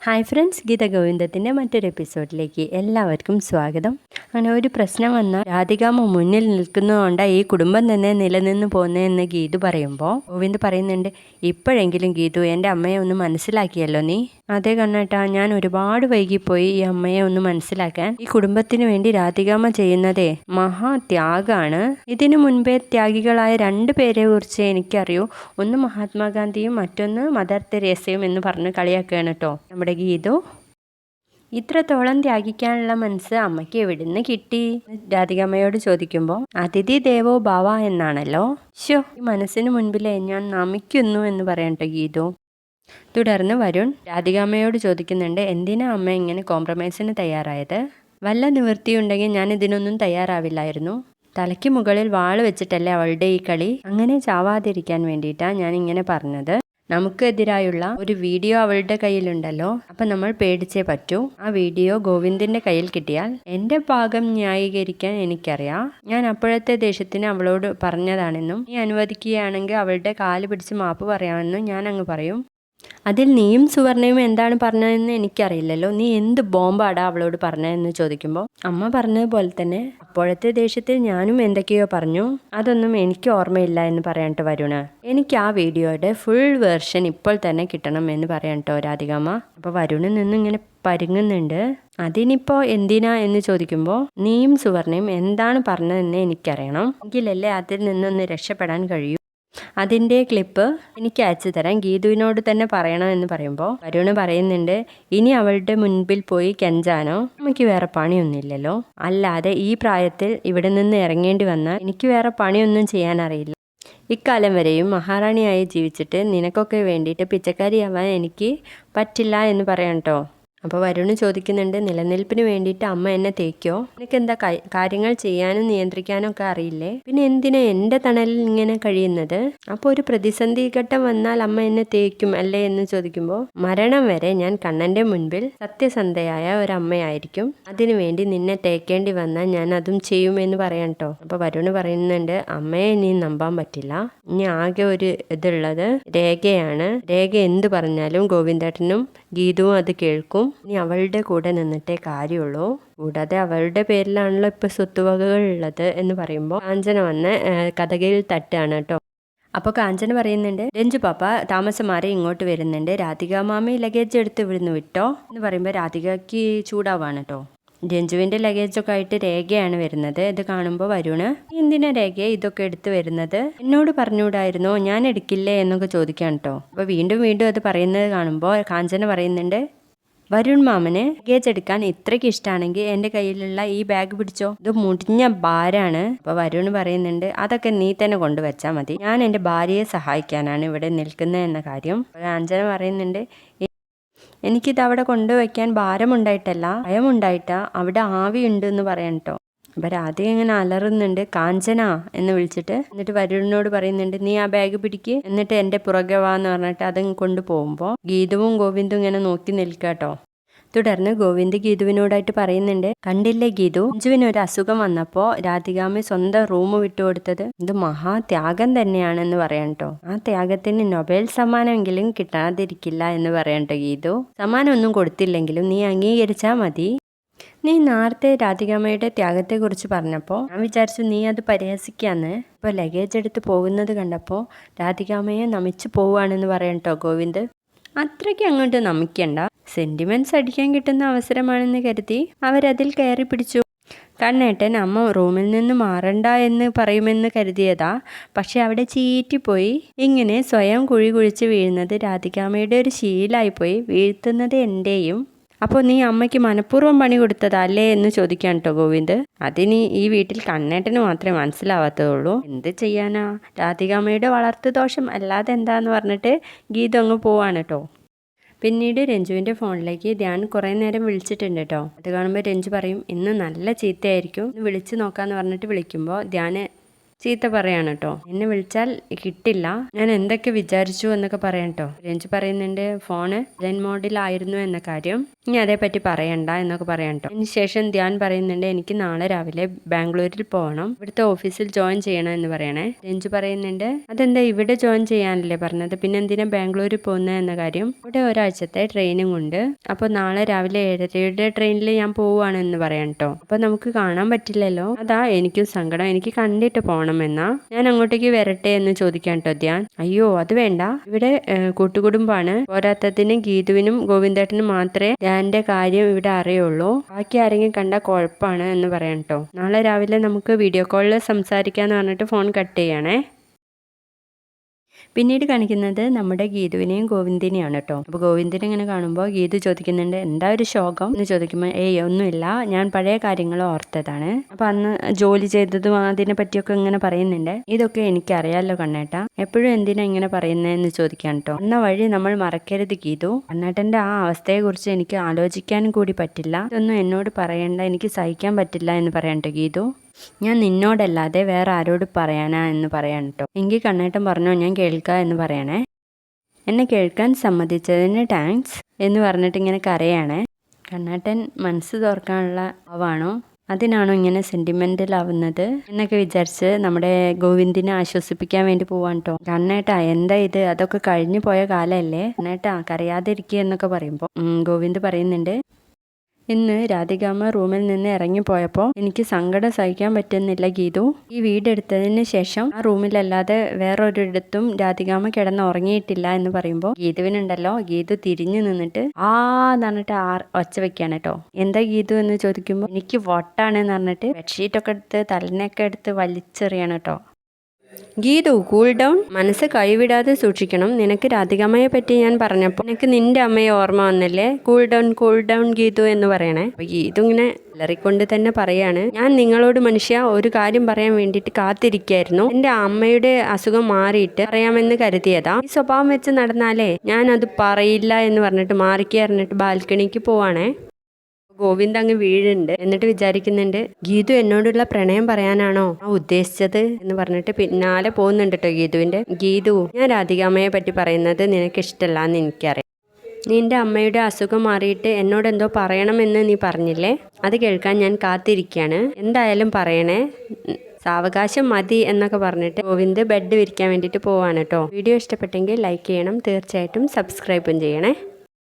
Hi friends, Geetha ഗോവിന്ദത്തിൻ്റെ മറ്റൊരു എപ്പിസോഡിലേക്ക് എല്ലാവർക്കും സ്വാഗതം. അങ്ങനെ ഒരു പ്രശ്നം വന്നാൽ രാധികാമ്മ മുന്നിൽ നിൽക്കുന്നതുകൊണ്ടാണ് ഈ കുടുംബം തന്നെ നിലനിന്ന് പോകുന്നതെന്ന് ഗീതു പറയുമ്പോൾ ഗോവിന്ദ് പറയുന്നുണ്ട്, ഇപ്പോഴെങ്കിലും ഗീതു എൻ്റെ അമ്മയെ ഒന്ന് മനസ്സിലാക്കിയല്ലോ നീ. അതേ കണ്ണേട്ടാ, ഞാൻ ഒരുപാട് വൈകിപ്പോയി ഈ അമ്മയെ ഒന്ന് മനസ്സിലാക്കാൻ. ഈ കുടുംബത്തിന് വേണ്ടി രാധികാമ്മ ചെയ്യുന്നതേ മഹാത്യാഗാണ്. ഇതിനു മുൻപേ ത്യാഗികളായ 2 പേരെ കുറിച്ച് എനിക്കറിയൂ. ഒന്ന് മഹാത്മാഗാന്ധിയും മറ്റൊന്ന് മദർ തെരേസയും എന്ന് പറഞ്ഞ് കളിയാക്കുകയാണ് കേട്ടോ നമ്മുടെ ഗീതു. ഇത്രത്തോളം ത്യാഗിക്കാനുള്ള മനസ്സ് അമ്മയ്ക്ക് എവിടുന്ന് കിട്ടി? രാധികാമ്മയോട് ചോദിക്കുമ്പോൾ അതിഥി ദേവോ ഭവ എന്നാണല്ലോ. ഈ മനസ്സിന് മുൻപിലേ ഞാൻ നമിക്കുന്നു എന്ന് പറയട്ടെ ഗീതു. തുടർന്ന് വരുൺ രാധികാമ്മയോട് ചോദിക്കുന്നുണ്ട്, എന്തിനാ അമ്മ ഇങ്ങനെ കോംപ്രമൈസിന് തയ്യാറായത്? വല്ല നിവൃത്തിയുണ്ടെങ്കിൽ ഞാൻ ഇതിനൊന്നും തയ്യാറാവില്ലായിരുന്നു. തലയ്ക്ക് മുകളിൽ വാള് വെച്ചിട്ടല്ലേ അവളുടെ ഈ കളി. അങ്ങനെ ചാവാതിരിക്കാൻ വേണ്ടിയിട്ടാണ് ഞാൻ ഇങ്ങനെ പറഞ്ഞത്. നമുക്കെതിരായുള്ള ഒരു വീഡിയോ അവളുടെ കയ്യിലുണ്ടല്ലോ, അപ്പം നമ്മൾ പേടിച്ചേ പറ്റൂ. ആ വീഡിയോ ഗോവിന്ദിൻ്റെ കയ്യിൽ കിട്ടിയാൽ എൻ്റെ ഭാഗം ന്യായീകരിക്കാൻ എനിക്കറിയാം. ഞാൻ അപ്പോഴത്തെ ദേഷ്യത്തിന് അവളോട് പറഞ്ഞതാണെന്നും നീ അനുവദിക്കുകയാണെങ്കിൽ അവളുടെ കാല് പിടിച്ച് മാപ്പ് പറയാമെന്നും ഞാൻ അങ്ങ് പറയും. അതിൽ നീയും സുവർണയും എന്താണ് പറഞ്ഞതെന്ന് എനിക്കറിയില്ലല്ലോ. നീ എന്ത് ബോംബാടാ അവളോട് പറഞ്ഞതെന്ന് ചോദിക്കുമ്പോൾ അമ്മ പറഞ്ഞതുപോലെ തന്നെ അപ്പോഴത്തെ ദേഷ്യത്തിൽ ഞാനും എന്തൊക്കെയോ പറഞ്ഞു. അതൊന്നും എനിക്ക് ഓർമ്മയില്ല എന്ന് പറയാട്ടോ വരുണ്. എനിക്ക് ആ വീഡിയോയുടെ ഫുൾ വേർഷൻ ഇപ്പോൾ തന്നെ കിട്ടണം എന്ന് പറയാട്ടോ രാധികാമ്മ. അപ്പോൾ വരുണിൽ നിന്നും ഇങ്ങനെ പരുങ്ങുന്നുണ്ട്. അതിനിപ്പോൾ എന്തിനാ എന്ന് ചോദിക്കുമ്പോൾ നീയും സുവർണയും എന്താണ് പറഞ്ഞതെന്ന് എനിക്കറിയണം. എങ്കിലല്ലേ അതിൽ നിന്നൊന്ന് രക്ഷപ്പെടാൻ കഴിയൂ. അതിൻ്റെ ക്ലിപ്പ് എനിക്ക് അയച്ചു തരാൻ ഗീതുവിനോട് തന്നെ പറയണമെന്ന് പറയുമ്പോൾ വരുണ് പറയുന്നുണ്ട്, ഇനി അവളുടെ മുൻപിൽ പോയി കെഞ്ചാനോ നമുക്ക് വേറെ പണിയൊന്നുമില്ലല്ലോ. അല്ലാതെ ഈ പ്രായത്തിൽ ഇവിടെ നിന്ന് ഇറങ്ങേണ്ടി വന്നാൽ എനിക്ക് വേറെ പണിയൊന്നും ചെയ്യാൻ അറിയില്ല. ഇക്കാലം വരെയും മഹാറാണിയായി ജീവിച്ചിട്ട് നിനക്കൊക്കെ വേണ്ടിയിട്ട് പിച്ചക്കാരിയാവാൻ എനിക്ക് പറ്റില്ല എന്ന് പറയാം കേട്ടോ. അപ്പോൾ വരുണ് ചോദിക്കുന്നുണ്ട്, നിലനിൽപ്പിന് വേണ്ടിയിട്ട് അമ്മ എന്നെ തേക്കോ? എനിക്കെന്താ കാര്യങ്ങൾ ചെയ്യാനും നിയന്ത്രിക്കാനും ഒക്കെ അറിയില്ലേ? പിന്നെ എന്തിനാ എൻ്റെ തണലിൽ ഇങ്ങനെ കഴിയുന്നത്? അപ്പോൾ ഒരു പ്രതിസന്ധി ഘട്ടം വന്നാൽ അമ്മ എന്നെ തേക്കും അല്ലേ എന്ന് ചോദിക്കുമ്പോൾ മരണം വരെ ഞാൻ കണ്ണൻ്റെ മുൻപിൽ സത്യസന്ധയായ ഒരമ്മയായിരിക്കും. അതിനുവേണ്ടി നിന്നെ തേക്കേണ്ടി വന്നാൽ ഞാൻ അതും ചെയ്യുമെന്ന് പറയാം കേട്ടോ. അപ്പോൾ വരുണ് പറയുന്നുണ്ട്, അമ്മയെ ഇനി നമ്പാൻ പറ്റില്ല. ഇനി ആകെ ഒരു ഇതുള്ളത് രേഖയാണ്. രേഖ എന്ത് പറഞ്ഞാലും ഗോവിന്ദേട്ടനും ഗീതുവും അത് കേൾക്കും. ഇനി അവളുടെ കൂടെ നിന്നിട്ടേ കാര്യമുള്ളൂ. കൂടാതെ അവളുടെ പേരിലാണല്ലോ ഇപ്പോൾ സ്വത്തുവകകൾ ഉള്ളത് എന്ന് പറയുമ്പോൾ കാഞ്ചന വന്ന് കഥകയിൽ തട്ടുകയാണ് കേട്ടോ. അപ്പോൾ കാഞ്ചന പറയുന്നുണ്ട്, രഞ്ജു പാപ്പ താമസം മാറി ഇങ്ങോട്ട് വരുന്നുണ്ട്, രാധിക മാമി ലഗേജ് എടുത്ത് ഇവിടുന്ന് വിട്ടോ എന്ന് പറയുമ്പോൾ രാധികയ്ക്ക് ചൂടാവാണ് കേട്ടോ. രഞ്ജുവിൻ്റെ ലഗേജൊക്കെ ആയിട്ട് രേഖയാണ് വരുന്നത്. ഇത് കാണുമ്പോൾ വരുണ്, എന്തിനാ രേഖ ഇതൊക്കെ എടുത്ത് വരുന്നത്? എന്നോട് പറഞ്ഞുകൂടായിരുന്നോ? ഞാൻ എടുക്കില്ലേ എന്നൊക്കെ ചോദിക്കാൻ കേട്ടോ. അപ്പോൾ വീണ്ടും വീണ്ടും അത് പറയുന്നത് കാണുമ്പോൾ കാഞ്ചന പറയുന്നുണ്ട്, വരുൺ മാമന് ലഗേജ് എടുക്കാൻ ഇത്രയ്ക്ക് ഇഷ്ടമാണെങ്കിൽ എൻ്റെ കയ്യിലുള്ള ഈ ബാഗ് പിടിച്ചോ, ഇത് മുടിഞ്ഞ ഭാരാണ്. അപ്പോൾ വരുൺ പറയുന്നുണ്ട്, അതൊക്കെ നീ തന്നെ കൊണ്ടുവച്ചാൽ മതി, ഞാൻ എൻ്റെ ഭാര്യയെ സഹായിക്കാനാണ് ഇവിടെ നിൽക്കുന്നത് എന്ന കാര്യം. കാഞ്ചന പറയുന്നുണ്ട്, എനിക്കിത് അവിടെ കൊണ്ടുവയ്ക്കാൻ ഭാരമുണ്ടായിട്ടല്ല, ഭയമുണ്ടായിട്ടാ. അവിടെ ആവിയുണ്ട് എന്ന് പറയാൻ കേട്ടോ. അപ്പം രാധിക ഇങ്ങനെ അലറുന്നുണ്ട്, കാഞ്ചന എന്ന് വിളിച്ചിട്ട്. എന്നിട്ട് വരുണിനോട് പറയുന്നുണ്ട്, നീ ആ ബാഗ് പിടിക്ക്, എന്നിട്ട് എൻ്റെ പുറകെ വാ എന്ന് പറഞ്ഞിട്ട് അതും കൊണ്ടുപോകുമ്പോൾ ഗീതുവും ഗോവിന്ദും ഇങ്ങനെ നോക്കി നിൽക്കുക കേട്ടോ. തുടർന്ന് ഗോവിന്ദ് ഗീതുവിനോടായിട്ട് പറയുന്നുണ്ട്, കണ്ടില്ലേ ഗീതു, രഞ്ജുവിന് ഒരു അസുഖം വന്നപ്പോൾ രാധികാമ്മ സ്വന്തം റൂം വിട്ടുകൊടുത്തത് ഇത് മഹാത്യാഗം തന്നെയാണെന്ന് പറയാം കേട്ടോ. ആ ത്യാഗത്തിന് നൊബേൽ സമ്മാനമെങ്കിലും കിട്ടാതിരിക്കില്ല എന്ന് പറയാം കേട്ടോ ഗീതു. സമ്മാനം ഒന്നും കൊടുത്തില്ലെങ്കിലും നീ അംഗീകരിച്ചാൽ മതി. നീ നേരത്തെ രാധികാമ്മയുടെ ത്യാഗത്തെക്കുറിച്ച് പറഞ്ഞപ്പോൾ ഞാൻ വിചാരിച്ചു നീ അത് പരിഹസിക്കാന്ന്. ഇപ്പോൾ ലഗേജ് എടുത്ത് പോകുന്നത് കണ്ടപ്പോൾ രാധികാമ്മയെ നമിച്ചു പോവുകയാണെന്ന് പറയാം കേട്ടോ ഗോവിന്ദ്. അത്രയ്ക്ക് അങ്ങോട്ട് നമിക്കണ്ട, സെൻറ്റിമെൻറ്റ്സ് അടിക്കാൻ കിട്ടുന്ന അവസരമാണെന്ന് കരുതി അവരതിൽ കയറി പിടിച്ചു. കണ്ണേട്ടൻ അമ്മ റൂമിൽ നിന്ന് മാറണ്ട എന്ന് പറയുമെന്ന് കരുതിയതാ, പക്ഷെ അവിടെ ചീറ്റിപ്പോയി. ഇങ്ങനെ സ്വയം കുഴി കുഴിച്ച് വീഴുന്നത് രാധികാമ്മയുടെ ഒരു ശീലമായിപ്പോയി, വീഴ്ത്തുന്നത് എൻ്റെയും. അപ്പോൾ നീ അമ്മയ്ക്ക് മനഃപൂർവ്വം പണി കൊടുത്തതല്ലേ എന്ന് ചോദിക്കാൻ കേട്ടോ ഗോവിന്ദ്. അതിന് ഈ വീട്ടിൽ കണ്ണേട്ടന് മാത്രമേ മനസ്സിലാവാത്തതുള്ളൂ. എന്ത് ചെയ്യാനാ, രാധികാമ്മയുടെ വളർത്തു ദോഷം അല്ലാതെ എന്താന്ന് പറഞ്ഞിട്ട് ഗീത അങ്ങ് പോവാണ് കേട്ടോ. പിന്നീട് രഞ്ജുവിൻ്റെ ഫോണിലേക്ക് ധ്യാൻ കുറേ നേരം വിളിച്ചിട്ടുണ്ട് കേട്ടോ. അത് കാണുമ്പോൾ രഞ്ജു പറയും, ഇന്ന് നല്ല ചീത്തയായിരിക്കും, വിളിച്ച് നോക്കാമെന്ന് പറഞ്ഞിട്ട് വിളിക്കുമ്പോൾ ധ്യാൻ ചീത്ത പറയാണ് കേട്ടോ. എന്നെ വിളിച്ചാൽ കിട്ടില്ല, ഞാൻ എന്തൊക്കെ വിചാരിച്ചു എന്നൊക്കെ പറയാം കേട്ടോ. രഞ്ജു പറയുന്നുണ്ട് ഫോണ് സൈലന്റ് മോഡിലായിരുന്നു എന്ന കാര്യം, ഇനി അതേപ്പറ്റി പറയണ്ട എന്നൊക്കെ പറയാം കേട്ടോ. അതിനുശേഷം ധ്യാൻ പറയുന്നുണ്ട് എനിക്ക് നാളെ രാവിലെ ബാംഗ്ലൂരിൽ പോകണം, ഇവിടുത്തെ ഓഫീസിൽ ജോയിൻ ചെയ്യണം എന്ന് പറയണേ. രഞ്ജു പറയുന്നുണ്ട് അതെന്താ ഇവിടെ ജോയിൻ ചെയ്യാനല്ലേ പറഞ്ഞത്, പിന്നെ എന്തിനാ ബാംഗ്ലൂരിൽ പോകുന്നത് എന്ന കാര്യം. ഇവിടെ ഒരാഴ്ചത്തെ ട്രെയിനിങ് ഉണ്ട്, അപ്പോൾ നാളെ രാവിലെ 7:30 ട്രെയിനിൽ ഞാൻ പോവുകയാണെന്ന് പറയാം കേട്ടോ. അപ്പോൾ നമുക്ക് കാണാൻ പറ്റില്ലല്ലോ, അതാ എനിക്കും സങ്കടം, എനിക്ക് കണ്ടിട്ട് പോകണമെന്നാ. ഞാൻ അങ്ങോട്ടേക്ക് വരട്ടെ എന്ന് ചോദിക്കാൻ കേട്ടോ ധ്യാൻ. അയ്യോ അത് വേണ്ട, ഇവിടെ കൂട്ടുകുടുംബാണ്, പോരാത്തതിന് ഗീതുവിനും ഗോവിന്ദേട്ടനും മാത്രമേ ധ്യാന്റെ കാര്യം ഇവിടെ അറിയുള്ളൂ, ബാക്കി ആരെങ്കിലും കണ്ടാൽ കുഴപ്പമാണ് എന്ന് പറയാം കേട്ടോ. നാളെ രാവിലെ നമുക്ക് വീഡിയോ കോളിൽ സംസാരിക്കാന്ന് പറഞ്ഞിട്ട് ഫോൺ കട്ട് ചെയ്യണേ. പിന്നീട് കാണിക്കുന്നത് നമ്മുടെ ഗീതുവിനെയും ഗോവിന്ദിനെയാണ് കേട്ടോ. അപ്പോൾ ഗോവിന്ദിനെ ഇങ്ങനെ കാണുമ്പോൾ ഗീതു ചോദിക്കുന്നുണ്ട് എന്താ ഒരു ശോകം എന്ന് ചോദിക്കുമ്പോൾ ഒന്നുമില്ല, ഞാൻ പഴയ കാര്യങ്ങൾ ഓർത്തതാണ്. അപ്പോൾ അന്ന് ജോലി ചെയ്തതും അതിനെ പറ്റിയൊക്കെ ഇങ്ങനെ പറയുന്നുണ്ട്. ഇതൊക്കെ എനിക്കറിയാമല്ലോ കണ്ണേട്ടാ, എപ്പോഴും എന്തിനാ ഇങ്ങനെ പറയുന്നതെന്ന് ചോദിക്കാൻ കേട്ടോ. അന്ന വഴി നമ്മൾ മറക്കരുത് ഗീതു, കണ്ണേട്ടൻ്റെ ആ അവസ്ഥയെക്കുറിച്ച് എനിക്ക് ആലോചിക്കാനും കൂടി പറ്റില്ല, ഇതൊന്നും എന്നോട് പറയണ്ട, എനിക്ക് സഹിക്കാൻ പറ്റില്ല എന്ന് പറയാൻ കേട്ടോ ഗീതു. ഞാൻ നിന്നോടല്ലാതെ വേറെ ആരോട് പറയാനാ എന്ന് പറയാൻ കേട്ടോ. എങ്കിൽ കണ്ണേട്ടൻ പറഞ്ഞോ ഞാൻ കേൾക്കാം എന്ന് പറയണേ. എന്നെ കേൾക്കാൻ സമ്മതിച്ചതിന് താങ്ക്സ് എന്ന് പറഞ്ഞിട്ട് ഇങ്ങനെ കരയാണേ. കണ്ണേട്ടൻ മനസ്സ് തുറക്കാനുള്ള ആവാണോ, അതിനാണോ ഇങ്ങനെ സെന്റിമെന്റലാവുന്നത് എന്നൊക്കെ വിചാരിച്ച് നമ്മുടെ ഗോവിന്ദിനെ ആശ്വസിപ്പിക്കാൻ വേണ്ടി പോവാൻ കേട്ടോ. കണ്ണേട്ടാ എന്താ ഇത്, അതൊക്കെ കഴിഞ്ഞു പോയ കാലമല്ലേ കണ്ണേട്ടാ, കരയാതിരിക്കുക എന്നൊക്കെ പറയുമ്പോൾ ഗോവിന്ദ് പറയുന്നുണ്ട് ഇന്ന് രാധികാമ്മ റൂമിൽ നിന്ന് ഇറങ്ങിപ്പോയപ്പോൾ എനിക്ക് സങ്കടം സഹിക്കാൻ പറ്റുന്നില്ല ഗീതു. ഈ വീടെടുത്തതിന് ശേഷം ആ റൂമിലല്ലാതെ വേറൊരിടത്തും രാധികാമ്മ കിടന്ന് ഉറങ്ങിയിട്ടില്ല എന്ന് പറയുമ്പോൾ ഗീതുവിനുണ്ടല്ലോ, ഗീതു തിരിഞ്ഞു നിന്നിട്ട് എന്ന് പറഞ്ഞിട്ട് ഒച്ച വെക്കാണ് കേട്ടോ. എന്താ ഗീതു എന്ന് ചോദിക്കുമ്പോൾ എനിക്ക് വട്ടാണെന്ന് പറഞ്ഞിട്ട് ബെഡ്ഷീറ്റൊക്കെ എടുത്ത് തലനൊക്കെ എടുത്ത് വലിച്ചെറിയാണ് കേട്ടോ. ഗീതു കൂൾ ഡൗൺ, മനസ്സ് കൈവിടാതെ സൂക്ഷിക്കണം. നിനക്ക് രാധികാമ്മയെ പറ്റി ഞാൻ പറഞ്ഞപ്പോൾ നിനക്ക് നിന്റെ അമ്മയെ ഓർമ്മ വന്നല്ലേ, കൂൾ ഡൗൺ ഗീതു എന്ന് പറയണേ. അപ്പൊ ഗീതു ഇങ്ങനെ അലറിക്കൊണ്ട് തന്നെ പറയാണ്, ഞാൻ നിങ്ങളോട് മനുഷ്യ ഒരു കാര്യം പറയാൻ വേണ്ടിയിട്ട് കാത്തിരിക്കായിരുന്നു, എന്റെ അമ്മയുടെ അസുഖം മാറിയിട്ട് പറയാമെന്ന് കരുതിയതാ, ഈ സ്വഭാവം വെച്ച് നടന്നാലേ ഞാൻ അത് പറയില്ല എന്ന് പറഞ്ഞിട്ട് മാറിക്കറിഞ്ഞിട്ട് ബാൽക്കണിക്ക് പോവാണേ. ഗോവിന്ദ് അങ്ങ് വീഴുണ്ട്. എന്നിട്ട് വിചാരിക്കുന്നുണ്ട് ഗീതു എന്നോടുള്ള പ്രണയം പറയാനാണോ ഉദ്ദേശിച്ചത് എന്ന് പറഞ്ഞിട്ട് പിന്നാലെ പോകുന്നുണ്ട് കേട്ടോ ഗീതുവിന്റെ. ഗീതു, ഞാൻ രാധികാമ്മയെ പറ്റി പറയുന്നത് നിനക്ക് ഇഷ്ടമല്ല എന്ന് എനിക്കറിയാം, നിന്റെ അമ്മയുടെ അസുഖം മാറിയിട്ട് എന്നോട് എന്തോ പറയണമെന്ന് നീ പറഞ്ഞില്ലേ, അത് കേൾക്കാൻ ഞാൻ കാത്തിരിക്കുകയാണ്, എന്തായാലും പറയണേ, സാവകാശം മതി എന്നൊക്കെ പറഞ്ഞിട്ട് ഗോവിന്ദ് ബെഡ് വിരിക്കാൻ വേണ്ടിയിട്ട് പോവാണ് കേട്ടോ. വീഡിയോ ഇഷ്ടപ്പെട്ടെങ്കിൽ ലൈക്ക് ചെയ്യണം, തീർച്ചയായിട്ടും സബ്സ്ക്രൈബും ചെയ്യണേ.